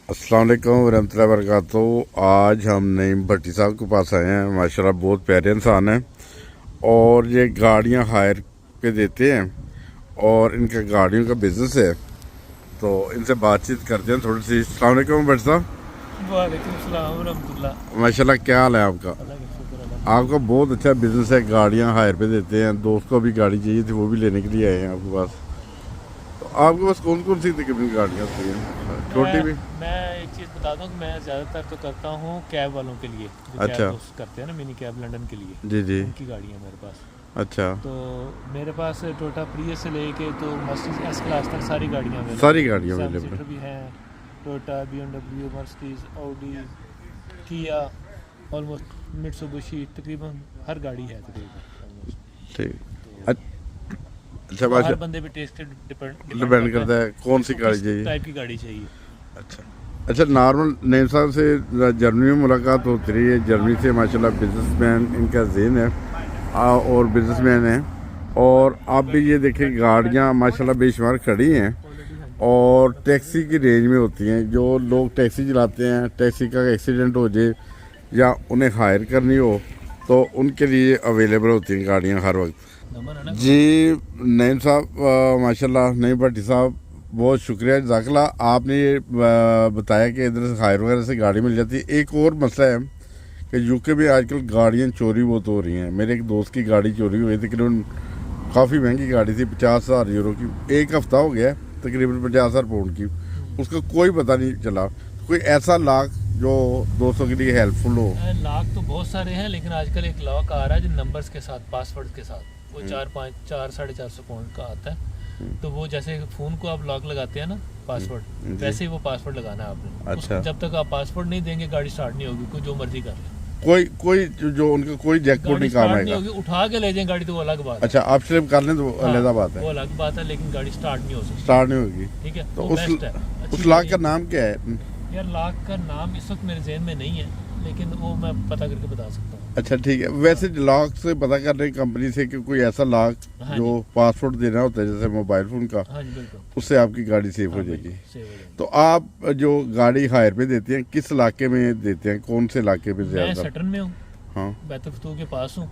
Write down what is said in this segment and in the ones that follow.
अस्सलाम वालेकुम वरहमतुल्लाहि वबरकातुहू। आज हम नईम भट्टी साहब के पास आए हैं। माशाल्लाह बहुत प्यारे इंसान हैं और ये गाड़ियां हायर पे देते हैं और इनका गाड़ियों का बिजनेस है, तो इनसे बातचीत करते हैं थोड़ी सी। अस्सलाम वालेकुम भट्टी साहब। वालेकुम सलाम रहमतुल्लाह। माशाल्लाह क्या हाल है आपका? अल्लाह का शुक्र अल्हम्दुलिल्लाह। आपका बहुत अच्छा बिजनेस है, गाड़ियाँ हायर पे देते हैं। दोस्त को भी गाड़ी चाहिए थी, वो भी लेने के लिए आए हैं आपके पास। तो आपके पास कौन कौन सी तकरीबन गाड़ियाँ होती हैं, छोटी भी? मैं एक चीज़ बता दूं कि मैं ज़्यादातर तो करता हूं कैब वालों के लिए, जो अच्छा। कैब दोस्त करते हैं ना, मिनी कैब लंदन के लिए, जी जी। उनकी गाड़ी है मेरे पास। अच्छा, तो मेरे पास टोयोटा प्रियस से लेके तो मर्सिडीज एस क्लास तक सारी गाड़ियाँ अवेलेबल, सारी गाड़ियाँ सेवन अवेलेबल सीटर भी हैं, टोयोटा, BMW, मर्सिडीज, ऑडी, किया, ऑलमोस्ट मित्सुबिशी, तकरीबन हर गाड़ी है तकरीबन। ठीक। अच्छा तो हर माशा बंदे पे टेस्ट डिपेंड करता है कौन सी गाड़ी चाहिए। टाइप की गाड़ी चाहिए। अच्छा अच्छा, नॉर्मल नईम साहब से जर्मनी में मुलाकात होती रही है। जर्मनी से माशाल्लाह बिजनेसमैन इनका ज़हन है और बिजनेसमैन है। और आप भी ये देखें, गाड़ियाँ माशाल्लाह बेशुमार खड़ी हैं और टैक्सी की रेंज में होती हैं। जो लोग टैक्सी चलाते हैं, टैक्सी का एक्सीडेंट हो जाए या उन्हें हायर करनी हो तो उनके लिए अवेलेबल होती हैं गाड़ियाँ हर वक्त। जी नईम साहब, माशाल्लाह नईम भट्टी साहब, बहुत शुक्रिया जज़ाकल्लाह। आपने ये बताया कि इधर से हायर वगैरह से गाड़ी मिल जाती है। एक और मसला है कि यूके में आजकल गाड़ियाँ चोरी बहुत हो रही हैं। मेरे एक दोस्त की गाड़ी चोरी हुई, तकरीबन काफ़ी महंगी गाड़ी थी, 50,000 यूरो की। एक हफ़्ता हो गया, तकरीबन 50,000 पाउंड की, उसका कोई पता नहीं चला। कोई ऐसा लाख जो दोस्तों के लिए हेल्पफुल हो। लॉक तो बहुत सारे हैं, लेकिन आजकल एक लॉक आ रहा है जो नंबर्स के साथ, पासवर्ड के साथ, वो 4-5-4-450 पाउंड का आता है। तो वो जैसे फ़ोन को आप लॉक लगाते हैं ना पासवर्ड, वैसे ही वो पासवर्ड लगाना है आपने। अच्छा। जब तक आप पासवर्ड नहीं देंगे गाड़ी स्टार्ट नहीं होगी, कोई जो मर्जी कर ले। कोई जो उनका कोई जैकपॉट नहीं काम नहीं आएगा। होगी, उठा के ले जाएं गाड़ी तो वो अलग बात है। अच्छा, आप स्लिप कर लें तो अलग बात वो है, अलग बात है, लेकिन गाड़ी स्टार्ट नहीं हो सकती। स्टार्ट नहीं होगी। ठीक है, तो वो बेस्ट है। उस लाख का नाम क्या है? यार लॉक का नाम इस वक्त मेरे जहन में नहीं है, लेकिन वो मैं पता करके बता सकता हूँ। अच्छा ठीक है। वैसे लॉक से पता कर रहे हैं कंपनी से कि कोई ऐसा लॉक हाँ जो पासवर्ड देना होता है जैसे मोबाइल फ़ोन का, हाँ जी बिल्कुल, उससे आपकी गाड़ी सेफ हो जाएगी। सेव हो जाएगी। तो आप जो गाड़ी हायर पे देते हैं, किस इलाके में देते हैं, कौन से इलाके पे मैं ज़्यादा? सटन में हूँ, हाँ। बैतुल के पास हूँ,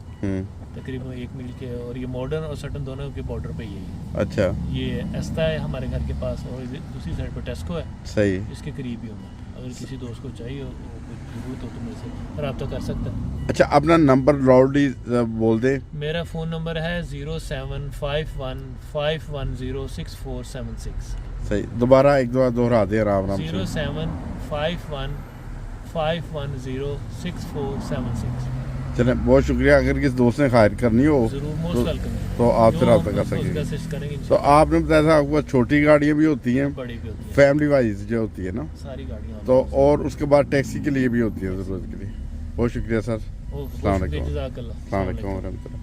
तकरीबन 1 मील के। और ये मॉडर्न और सटन दोनों के बॉर्डर पे ही है। अच्छा, ये एस्ता है हमारे घर के पास, और दूसरी साइड पर टेस्को है, सही। इसके करीब ही हूँ मैं। अगर किसी दोस्त को चाहिए हो, कुछ जरूरत हो तो मेरे से रब्ता कर सकता है। अच्छा, अपना नंबर लाउडली बोल दें। मेरा फ़ोन नंबर है 0751510647 सही, दोबारा एक दो दोहरा दें आराम आराम से। 0751510647। चलें, बहुत शुक्रिया। अगर किसी दोस्त ने हायर करनी हो जरूर, मोस्ट वेलकम है। तो आपसे रब्ता कर सकेंगे। कोशिश करेंगे तो आपने बताया था आपके पास छोटी गाड़ियाँ भी होती हैं, बड़ी भी होती है, फैमिली वाइज जो होती है ना, सारी गाड़ियाँ। तो और उसके बाद टैक्सी के लिए भी होती है ज़रूरत के लिए। बहुत शुक्रिया सर। बहुत अस्सलाम वालेकुम। जज़ाकल्लाह। अस्सलाम वालेकुम वरहमतुल्लाह।